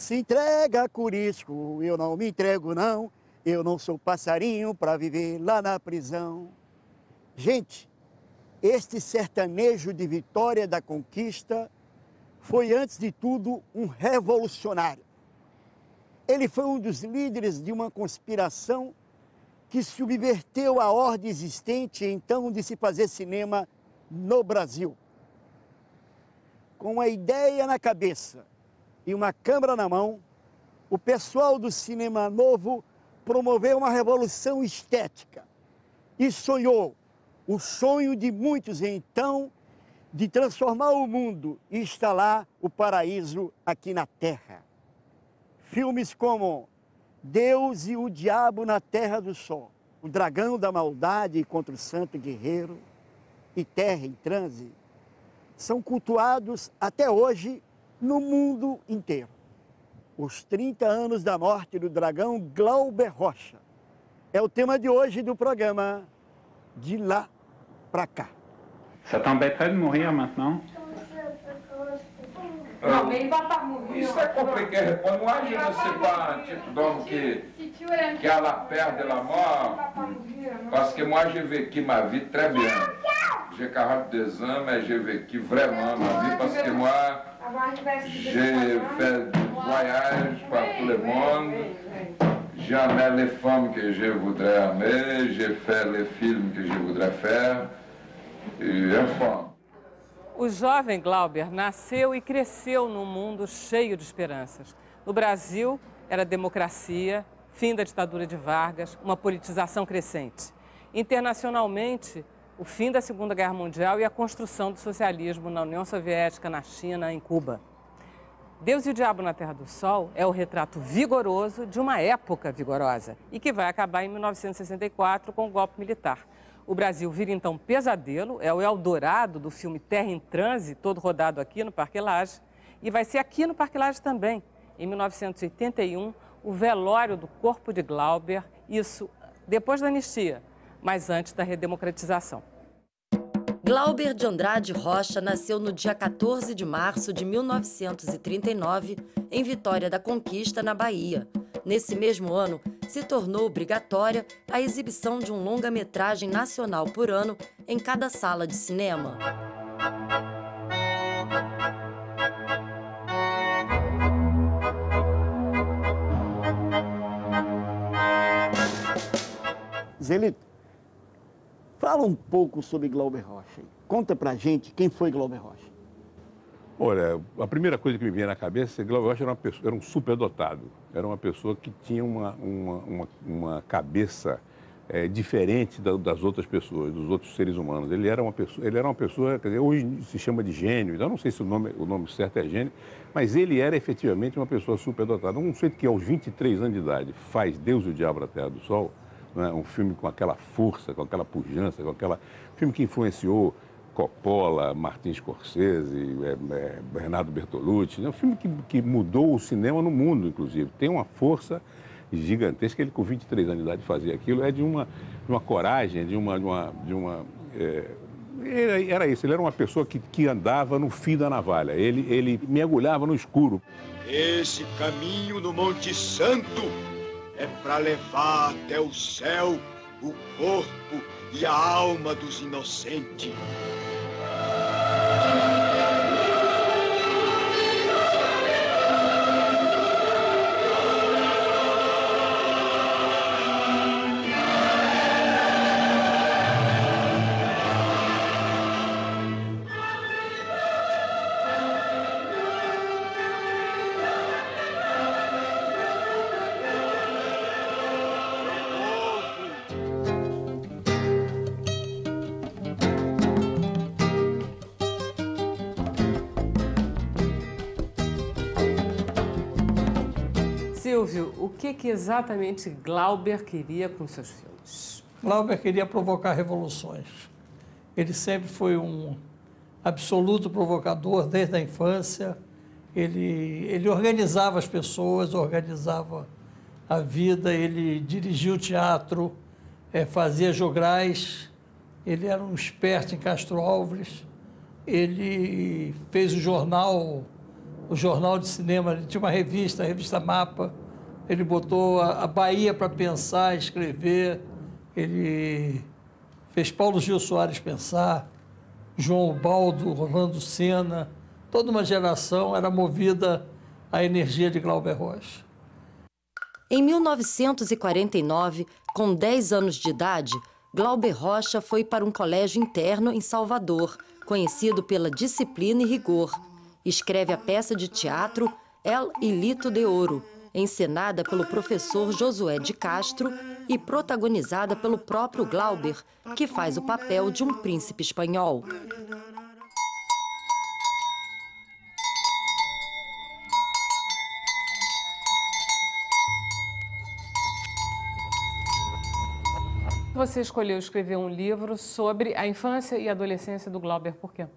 Se entrega, Corisco, eu não me entrego não, eu não sou passarinho para viver lá na prisão. Gente, este sertanejo de Vitória da Conquista foi, antes de tudo, um revolucionário. Ele foi um dos líderes de uma conspiração que subverteu a ordem existente, então, de se fazer cinema no Brasil. Com a ideia na cabeça e uma câmera na mão, o pessoal do cinema novo promoveu uma revolução estética e sonhou, o sonho de muitos então, de transformar o mundo e instalar o paraíso aqui na Terra. Filmes como Deus e o Diabo na Terra do Sol, O Dragão da Maldade contra o Santo Guerreiro e Terra em Transe são cultuados até hoje no mundo inteiro. Os 30 anos da morte do dragão Glauber Rocha é o tema de hoje do programa De Lá Pra Cá. Ça t'embêterait de mourir maintenant? Non, mais il va pas mourir. C'est compliqué de répondre. Moi, je ne sais pas un type d'homme qui a la peur de la mort. Parce que moi, j'ai vécu ma vie très bien. J'ai 42 ans, mais j'ai vécu vraiment ma vie. Parce que moi, j'ai fait du voyage par tout le monde. J'aimais les femmes que je voudrais aimer. J'ai fait les films que je voudrais faire. E enfin. O jovem Glauber nasceu e cresceu num mundo cheio de esperanças. No Brasil, era democracia, fim da ditadura de Vargas, uma politização crescente. Internacionalmente, o fim da Segunda Guerra Mundial e a construção do socialismo na União Soviética, na China, em Cuba. Deus e o Diabo na Terra do Sol é o retrato vigoroso de uma época vigorosa e que vai acabar em 1964 com o golpe militar. O Brasil vira, então, pesadelo, é o Eldorado do filme Terra em Transe, todo rodado aqui no Parque Lage, e vai ser aqui no Parque Lage também, em 1981, o velório do corpo de Glauber, isso depois da anistia, mas antes da redemocratização. Glauber de Andrade Rocha nasceu no dia 14 de março de 1939, em Vitória da Conquista, na Bahia. Nesse mesmo ano, se tornou obrigatória a exibição de um longa-metragem nacional por ano em cada sala de cinema. Zelito, fala um pouco sobre Glauber Rocha. Conta pra gente quem foi Glauber Rocha. Olha, a primeira coisa que me vinha na cabeça é que Glauber Rocha era um superdotado. Era uma pessoa que tinha uma cabeça diferente das outras pessoas, dos outros seres humanos. Ele era uma pessoa, quer dizer, hoje se chama de gênio, então não sei se o nome certo é gênio, mas ele era efetivamente uma pessoa superdotada. Um sujeito que aos 23 anos de idade faz Deus e o Diabo na Terra do Sol, né? Um filme com aquela força, com aquela pujança, filme que influenciou Coppola, Martin Scorsese, Bernardo Bertolucci. É um filme que mudou o cinema no mundo, inclusive. Tem uma força gigantesca. Ele, com 23 anos de idade, fazia aquilo. É de uma coragem, era isso. Ele era uma pessoa que andava no fio da navalha. Ele mergulhava no escuro. Esse caminho no Monte Santo é para levar até o céu o corpo e a alma dos inocentes. Silvio, o que exatamente Glauber queria com seus filmes? Glauber queria provocar revoluções. Ele sempre foi um absoluto provocador desde a infância. Ele organizava as pessoas, organizava a vida, ele dirigia o teatro, fazia jograis, ele era um esperto em Castro Alves, ele fez o jornal o jornal de cinema, ele tinha uma revista, a revista Mapa, ele botou a Bahia para pensar, escrever, ele fez Paulo Gil Soares pensar, João Ubaldo, Rolando Sena, toda uma geração era movida à energia de Glauber Rocha. Em 1949, com 10 anos de idade, Glauber Rocha foi para um colégio interno em Salvador, conhecido pela disciplina e rigor. Escreve a peça de teatro El Hilito de Ouro, encenada pelo professor Josué de Castro e protagonizada pelo próprio Glauber, que faz o papel de um príncipe espanhol. Você escolheu escrever um livro sobre a infância e adolescência do Glauber, por quê?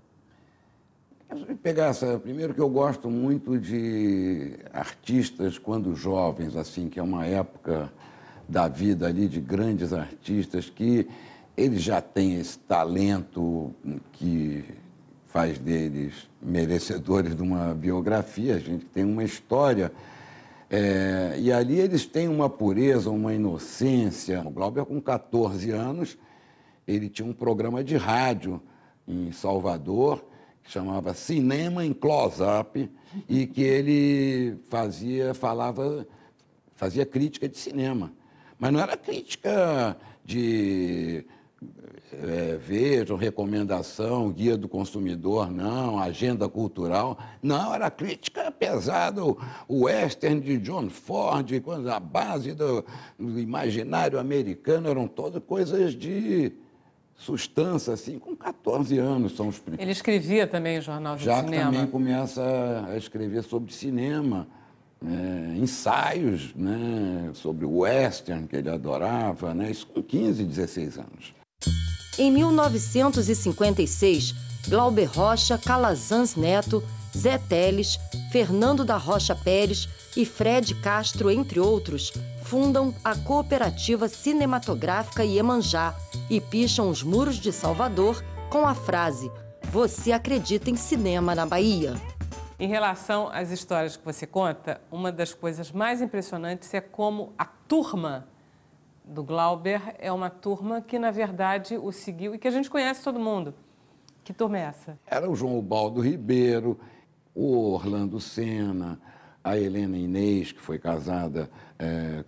Primeiro que eu gosto muito de artistas quando jovens, assim, que é uma época da vida ali de grandes artistas que eles já têm esse talento que faz deles merecedores de uma biografia, a gente tem uma história. E ali eles têm uma pureza, uma inocência. O Glauber, com 14 anos, ele tinha um programa de rádio em Salvador, que chamava Cinema em Close-Up, e que ele fazia crítica de cinema. Mas não era crítica de Vejam, recomendação, guia do consumidor, não, agenda cultural, não, era crítica pesada, o western de John Ford, a base do imaginário americano, eram todas coisas de substância, assim, com 14 anos são os primeiros. Ele escrevia também jornal de cinema? Já também começa a escrever sobre cinema, ensaios, né, sobre o western, que ele adorava, né, isso com 15, 16 anos. Em 1956, Glauber Rocha, Calazans Neto, Zé Teles, Fernando da Rocha Pérez e Fred Castro, entre outros, fundam a Cooperativa Cinematográfica Iemanjá e picham os muros de Salvador com a frase: "Você acredita em cinema na Bahia?". Em relação às histórias que você conta, uma das coisas mais impressionantes é como a turma do Glauber é uma turma que, na verdade, o seguiu e que a gente conhece todo mundo. Que turma é essa? Era o João Ubaldo Ribeiro, o Orlando Sena, a Helena Inês, que foi casada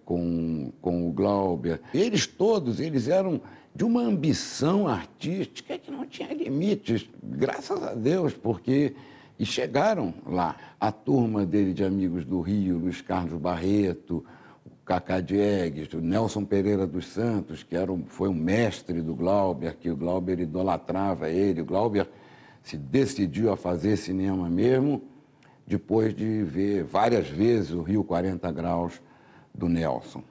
com o Glauber. Eles todos, eles eram de uma ambição artística que não tinha limites, graças a Deus, porque... E chegaram lá. A turma dele de amigos do Rio, Luiz Carlos Barreto, o Cacá Diegues, o Nelson Pereira dos Santos, que foi um mestre do Glauber, que o Glauber idolatrava ele. O Glauber se decidiu a fazer cinema mesmo, depois de ver várias vezes o Rio 40 Graus do Nelson.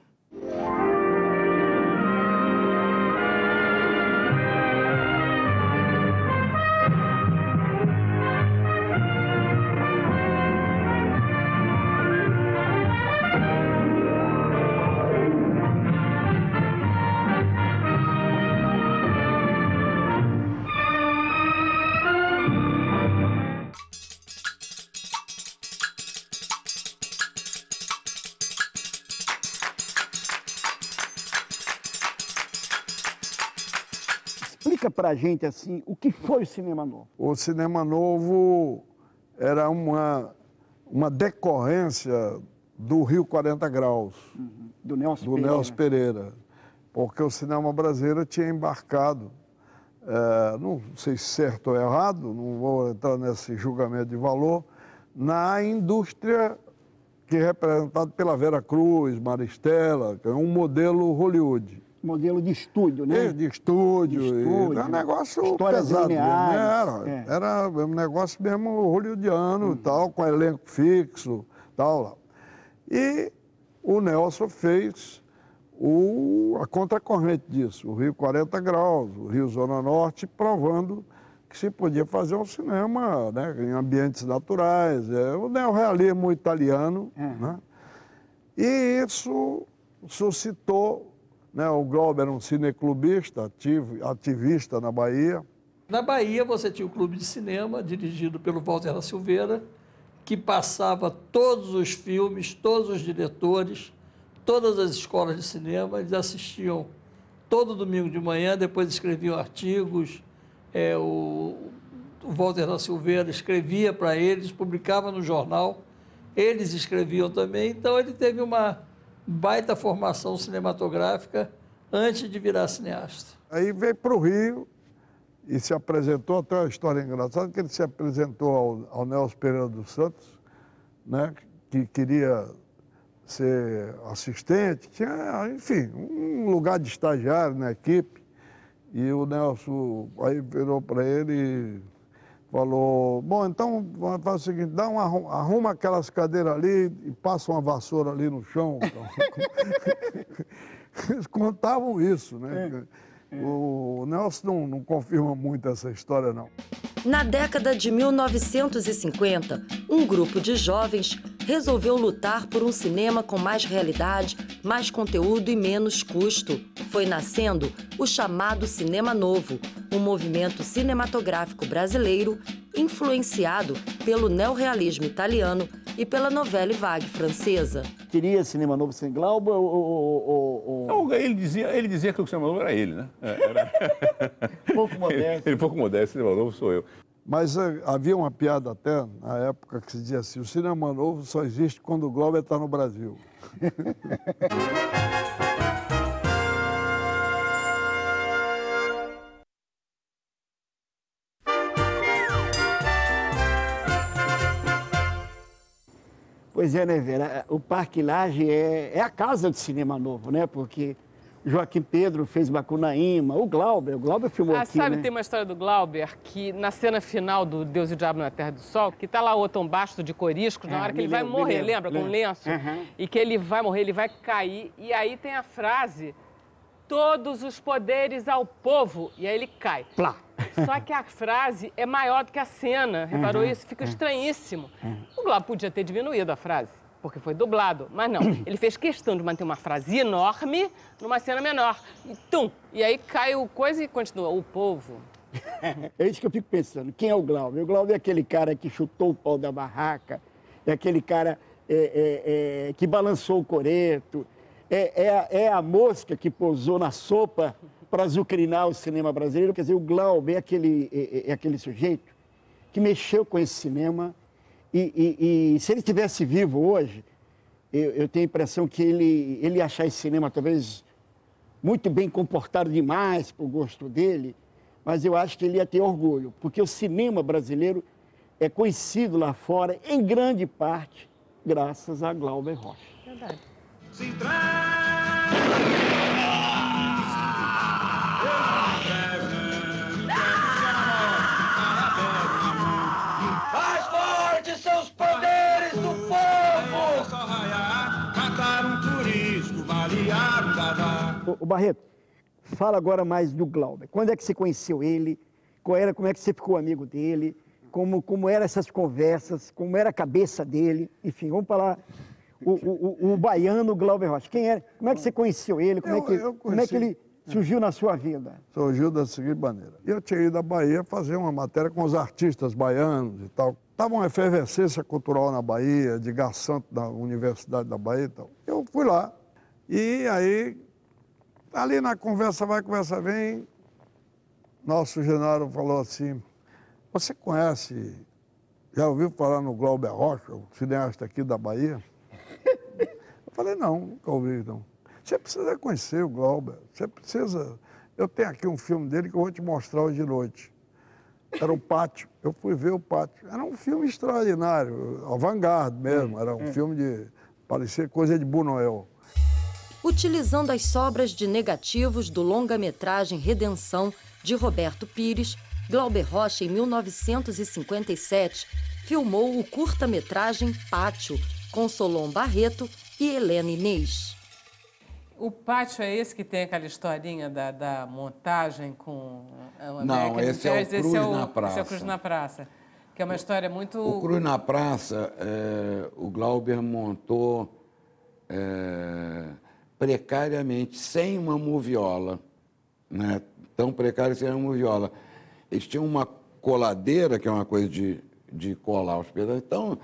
Explica pra gente, assim, o que foi o Cinema Novo. O Cinema Novo era uma decorrência do Rio 40 Graus. Do Nelson Pereira. Porque o cinema brasileiro tinha embarcado, não sei se certo ou errado, não vou entrar nesse julgamento de valor, na indústria que é representada pela Vera Cruz, Maristela, que é um modelo Hollywood. Modelo de estúdio, né? De estúdio. Era um negócio pesado. Era um negócio mesmo hollywoodiano, tal, com elenco fixo, tal. E o Nelson fez a contracorrente disso, o Rio 40 Graus, o Rio Zona Norte, provando que se podia fazer um cinema, né, em ambientes naturais, o neorrealismo italiano. Né? E isso suscitou... O Glauber era um cineclubista, ativista na Bahia. Na Bahia, você tinha o Clube de Cinema, dirigido pelo Walter da Silveira, que passava todos os filmes, todos os diretores, todas as escolas de cinema, eles assistiam todo domingo de manhã, depois escreviam artigos, o Walter da Silveira escrevia para eles, publicava no jornal, eles escreviam também, então ele teve uma baita formação cinematográfica antes de virar cineasta. Aí veio para o Rio e se apresentou, até uma história engraçada, que ele se apresentou ao Nelson Pereira dos Santos, né, que queria ser assistente, tinha, enfim, um lugar de estagiário na equipe. E o Nelson aí virou para ele e falou, bom, então vamos fazer o seguinte, arruma aquelas cadeiras ali e passa uma vassoura ali no chão. Eles contavam isso, né? O Nelson não confirma muito essa história, não. Na década de 1950, um grupo de jovens resolveu lutar por um cinema com mais realidade, mais conteúdo e menos custo. Foi nascendo o chamado Cinema Novo, um movimento cinematográfico brasileiro influenciado pelo neorrealismo italiano e pela Nouvelle Vague francesa. Queria cinema novo sem Glauber Não, ele dizia que o cinema novo era ele, né? Pouco modesto. Ele pouco modesto, o cinema novo sou eu. Mas havia uma piada até, na época, que se dizia assim, o cinema novo só existe quando o Glauber está no Brasil. Pois é, né, Vera? O Parque Lage é a casa do cinema novo, né? Porque Joaquim Pedro fez Macunaíma, o Glauber filmou aqui, sabe, né? tem uma história do Glauber que na cena final do Deus e o Diabo na Terra do Sol, que tá lá o Otton Basto de Corisco, na hora que ele vai morrer, lembra? Com um lenço. E que ele vai morrer, ele vai cair. E aí tem a frase, todos os poderes ao povo. E aí ele cai. Plá. Só que a frase é maior do que a cena, reparou isso? Fica estranhíssimo. O Glauber podia ter diminuído a frase, porque foi dublado, mas não. Ele fez questão de manter uma frase enorme numa cena menor. E tum! E aí cai o coisa e continua. O povo. É isso que eu fico pensando. Quem é o Glauber? O Glauber é aquele cara que chutou o pau da barraca, é aquele cara que balançou o coreto, é a mosca que pousou na sopa para azucrinar o cinema brasileiro. Quer dizer, o Glauber é aquele sujeito que mexeu com esse cinema e se ele estivesse vivo hoje, eu tenho a impressão que ele ia achar esse cinema talvez muito bem comportado demais para o gosto dele, mas eu acho que ele ia ter orgulho, porque o cinema brasileiro é conhecido lá fora, em grande parte, graças a Glauber Rocha. Verdade. Mais fortes são os poderes do povo! Mataram um turismo, balearam Dadá. Ô Barreto, fala agora mais do Glauber. Quando é que você conheceu ele? Como é que você ficou amigo dele? Como eram essas conversas? Como era a cabeça dele? Enfim, vamos falar o baiano Glauber Rocha. Quem era? Como é que você conheceu ele? Como é que ele surgiu na sua vida? Surgiu da seguinte maneira. Eu tinha ido à Bahia fazer uma matéria com os artistas baianos e tal. Estava uma efervescência cultural na Bahia, de Garçanto, da Universidade da Bahia e tal. Eu fui lá e aí, ali na conversa vai, conversa vem, nosso Genaro falou assim, você conhece, já ouviu falar no Glauber Rocha, o cineasta aqui da Bahia? Eu falei, não, nunca ouvi, não. Você precisa conhecer o Glauber, você precisa... Eu tenho aqui um filme dele que eu vou te mostrar hoje de noite. Era o Pátio, eu fui ver o Pátio. Era um filme extraordinário, avant-garde mesmo, era um filme de... parecia coisa de Buñuel. Utilizando as sobras de negativos do longa-metragem Redenção, de Roberto Pires, Glauber Rocha, em 1957, filmou o curta-metragem Pátio, com Solon Barreto e Helena Inês. O Pátio é esse que tem aquela historinha da montagem com... Não, esse é o Cruz na Praça. Esse é o Cruz na Praça, que é uma história muito... O Cruz na Praça, o Glauber montou precariamente, sem uma moviola, né? Tão precário sem uma moviola. Eles tinham uma coladeira, que é uma coisa de colar os pedaços. Então,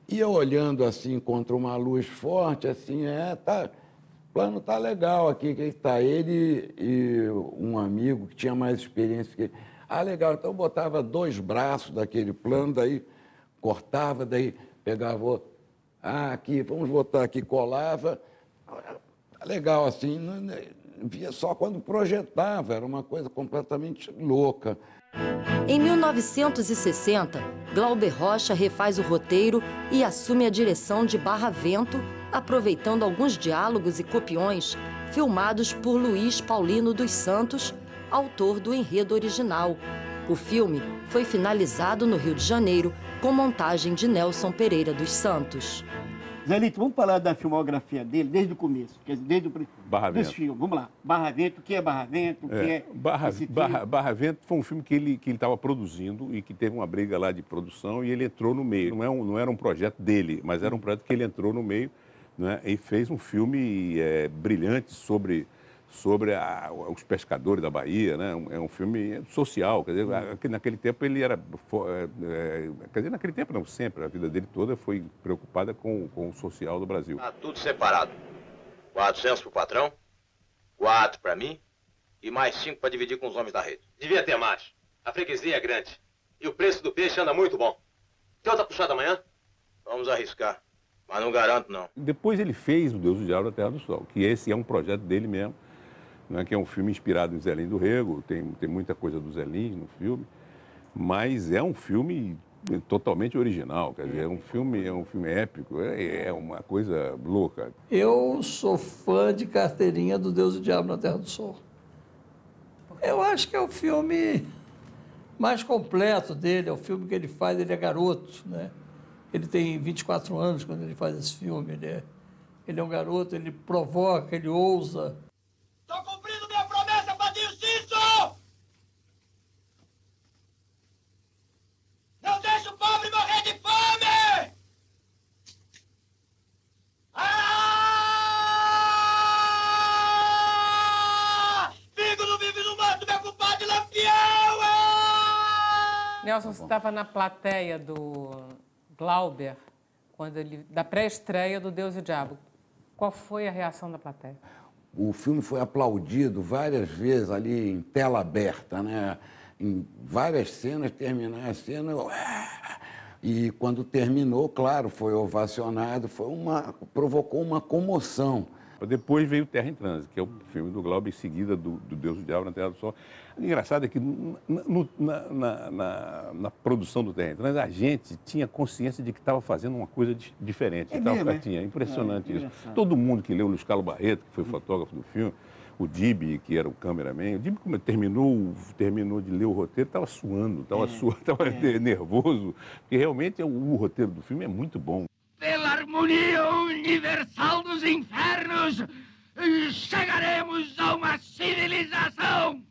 E eu olhando assim contra uma luz forte, assim, o plano tá legal aqui, que está ele e um amigo que tinha mais experiência que ele. Ah, legal, então eu botava 2 braços daquele plano, daí cortava, daí pegava outro. Ah, aqui, vamos botar aqui, colava. Legal, assim, via só quando projetava, era uma coisa completamente louca. Em 1960, Glauber Rocha refaz o roteiro e assume a direção de Barra Vento, aproveitando alguns diálogos e copiões filmados por Luiz Paulino dos Santos, autor do enredo original. O filme foi finalizado no Rio de Janeiro, com montagem de Nelson Pereira dos Santos. Zé Lito, vamos falar da filmografia dele desde o começo, quer dizer, desde o Barra Vento. filme. Vamos lá. Barra Vento, o que é Barra Vento? O que é Barra Vento foi um filme que ele estava produzindo e que teve uma briga lá de produção e ele entrou no meio. Não era um projeto dele, mas era um projeto que ele entrou no meio, né, e fez um filme brilhante sobre os pescadores da Bahia, né? É um filme social, quer dizer, naquele tempo ele era, quer dizer, naquele tempo não, sempre, a vida dele toda foi preocupada com o social do Brasil. Tá tudo separado, 400 pro patrão, 4 para mim e mais 5 para dividir com os homens da rede. Devia ter mais, a freguesia é grande e o preço do peixe anda muito bom. Tem outra puxada amanhã? Vamos arriscar, mas não garanto não. Depois ele fez O Deus do Diabo na Terra do Sol, que esse é um projeto dele mesmo, né, que é um filme inspirado em Zelim do Rego, tem muita coisa do Zelim no filme, mas é um filme totalmente original, quer dizer, é um filme épico, é uma coisa louca. Eu sou fã de Carteirinha do Deus do Diabo na Terra do Sol. Eu acho que é o filme mais completo dele, é o filme que ele faz, ele é garoto, né? Ele tem 24 anos quando ele faz esse filme, ele é um garoto, ele provoca, ele ousa. Tô cumprindo minha promessa, Padinho Cício! Não deixa o pobre morrer de fome! Figo não vive no mato, meu compadre Lampião! Nelson, você estava na plateia do Glauber, da pré-estreia do Deus e o Diabo. Qual foi a reação da plateia? O filme foi aplaudido várias vezes ali em tela aberta, né? Em várias cenas, terminar a cena... E quando terminou, claro, foi ovacionado, provocou uma comoção. Depois veio Terra em Trânsito, que é o filme do Glauber, em seguida do Deus do Diabo na Terra do Sol. O engraçado é que na produção do Terra em Trânsito, a gente tinha consciência de que estava fazendo uma coisa diferente. Tinha, impressionante isso. Todo mundo que leu Luiz Carlos Barreto, que foi o fotógrafo do filme, o Dibi, que era o cameraman, o Dibi, como terminou de ler o roteiro, estava suando, estava nervoso, porque realmente o roteiro do filme é muito bom. Pela harmonia universal dos infernos, chegaremos a uma civilização!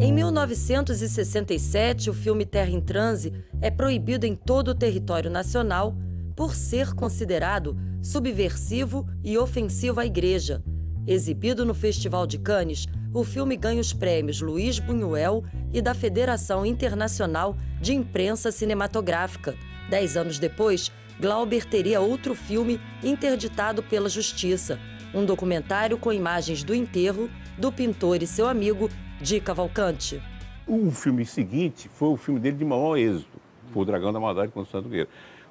Em 1967, o filme Terra em Transe é proibido em todo o território nacional por ser considerado subversivo e ofensivo à igreja. Exibido no Festival de Cannes, o filme ganha os prêmios Luiz Buñuel e da Federação Internacional de Imprensa Cinematográfica. 10 anos depois, Glauber teria outro filme interditado pela Justiça, um documentário com imagens do enterro do pintor e seu amigo Di Cavalcanti. O filme seguinte foi o filme dele de maior êxito, foi O Dragão da Maldade com o Santo Guerreiro.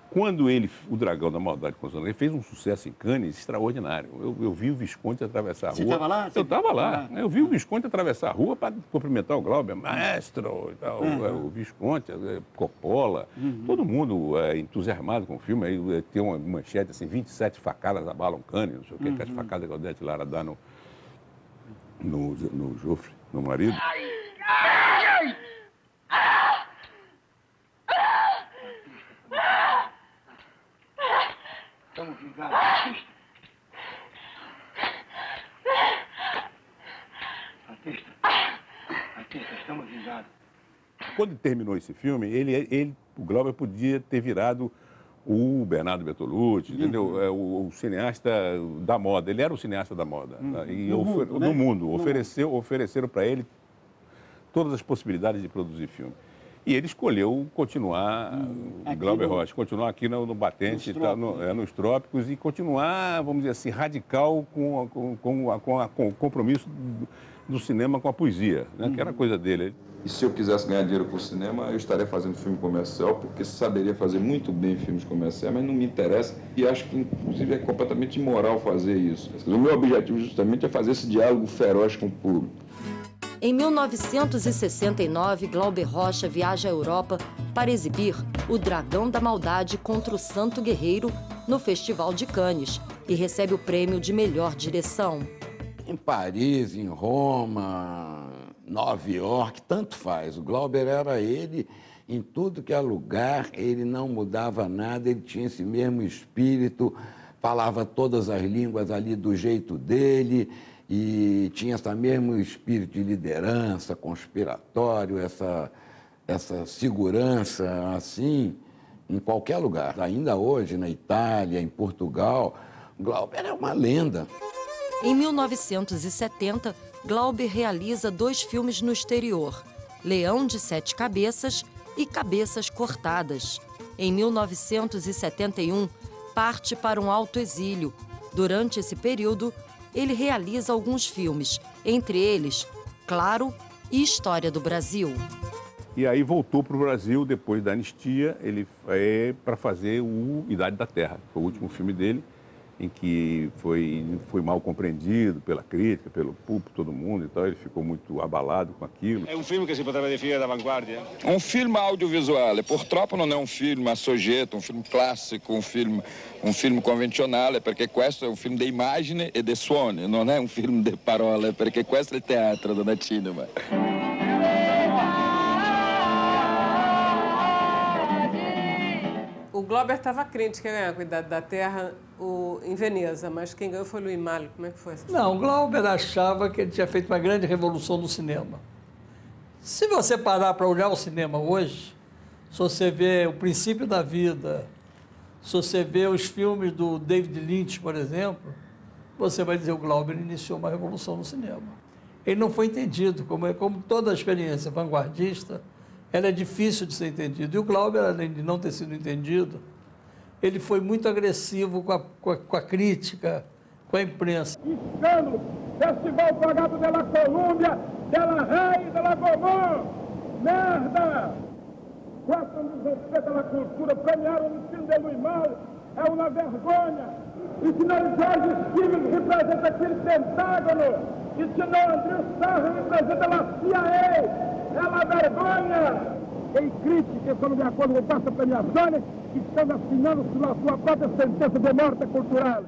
Quando O Dragão da Maldade com o Santo Guerreiro fez um sucesso em Cannes extraordinário. Eu vi o Visconde atravessar a rua. Você estava lá? Eu estava lá. Eu vi o Visconde atravessar a rua para cumprimentar o Glauber, maestro, e tal, o Visconde, Coppola, todo mundo entusiasmado com o filme. Aí tem uma manchete assim, 27 facadas abalam Cannes, não sei o que, que as facadas que a Odete Lara dá no Joffre, no marido. Estamos vingados. Batista, estamos vingados. Quando terminou esse filme, o Glauber podia ter virado o Bernardo Bertolucci, entendeu? É o cineasta da moda. Ele era o cineasta da moda. E no mundo. Ofereceram para ele todas as possibilidades de produzir filme. E ele escolheu continuar, Glauber Rocha, continuar aqui no batente, nos trópicos, e continuar, vamos dizer assim, radical com o compromisso do cinema com a poesia, né? Que era coisa dele. E se eu quisesse ganhar dinheiro com o cinema, eu estaria fazendo filme comercial, porque saberia fazer muito bem filmes comerciais, mas não me interessa e acho que, inclusive, é completamente imoral fazer isso. O meu objetivo, justamente, é fazer esse diálogo feroz com o público. Em 1969, Glauber Rocha viaja à Europa para exibir O Dragão da Maldade contra o Santo Guerreiro no Festival de Cannes e recebe o prêmio de melhor direção. Em Paris, em Roma, Nova York, tanto faz. O Glauber era ele, em tudo que é lugar, ele não mudava nada, ele tinha esse mesmo espírito, falava todas as línguas ali do jeito dele e tinha esse mesmo espírito de liderança, conspiratório, essa segurança, assim, em qualquer lugar. Ainda hoje, na Itália, em Portugal, Glauber é uma lenda. Em 1970, Glauber realiza 2 filmes no exterior, Leão de 7 Cabeças e Cabeças Cortadas. Em 1971, parte para um autoexílio. Durante esse período, ele realiza alguns filmes, entre eles Claro e História do Brasil. E aí voltou para o Brasil, depois da anistia, ele para fazer o Idade da Terra, que foi o último filme dele, em que foi mal compreendido pela crítica, pelo público, todo mundo e tal. Ele ficou muito abalado com aquilo. É um filme que se potrebbe definire da vanguardia? Um filme audiovisuale. Purtroppo non è un film a soggetto, un film classico, un film convenzionale, perché questo è un film di immagine e di suoni, non è un film di parole, perché questo è il teatro, non è cinema. O Glauber estava crente que ia ganhar com a Idade da Terra em Veneza, mas quem ganhou foi Louis Malle. Como é que foi essa história? Não, o Glauber achava que ele tinha feito uma grande revolução no cinema. Se você parar para olhar o cinema hoje, se você vê O Princípio da Vida, se você vê os filmes do David Lynch, por exemplo, você vai dizer que o Glauber iniciou uma revolução no cinema. Ele não foi entendido, como toda a experiência vanguardista, ela é difícil de ser entendida. E o Glauber, além de não ter sido entendido, ele foi muito agressivo com a crítica, com a imprensa. Escândalo, Festival Pagado pela Colômbia, pela Rei e pela Gomã. Merda! Gostam de respeito à cultura, premiaram o filme de Louis Malle, é uma vergonha. E se não Jorge Stevens representa aquele Pentágono, e se não André Sarro representa a CIA, é uma vergonha. Em crítica, estamos de acordo com essa premiação, que estão assinando sua própria sentença de morte cultural.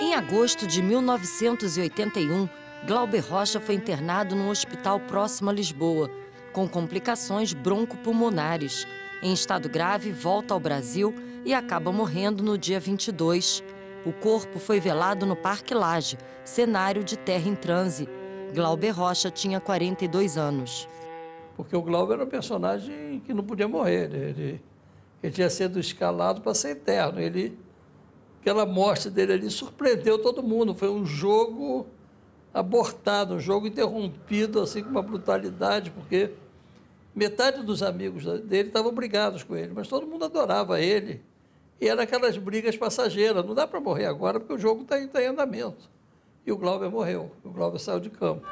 Em agosto de 1981, Glauber Rocha foi internado num hospital próximo a Lisboa, com complicações broncopulmonares. Em estado grave, volta ao Brasil e acaba morrendo no dia 22. O corpo foi velado no Parque Lage, cenário de Terra em Transe. Glauber Rocha tinha 42 anos. Porque o Glauber era um personagem que não podia morrer. Ele tinha sido escalado para ser eterno. Aquela morte dele ali surpreendeu todo mundo. Foi um jogo abortado, um jogo interrompido assim, com uma brutalidade, porque metade dos amigos dele estavam brigados com ele, mas todo mundo adorava ele. E eram aquelas brigas passageiras. Não dá para morrer agora, porque o jogo está em andamento. E o Glauber morreu. O Glauber saiu de campo.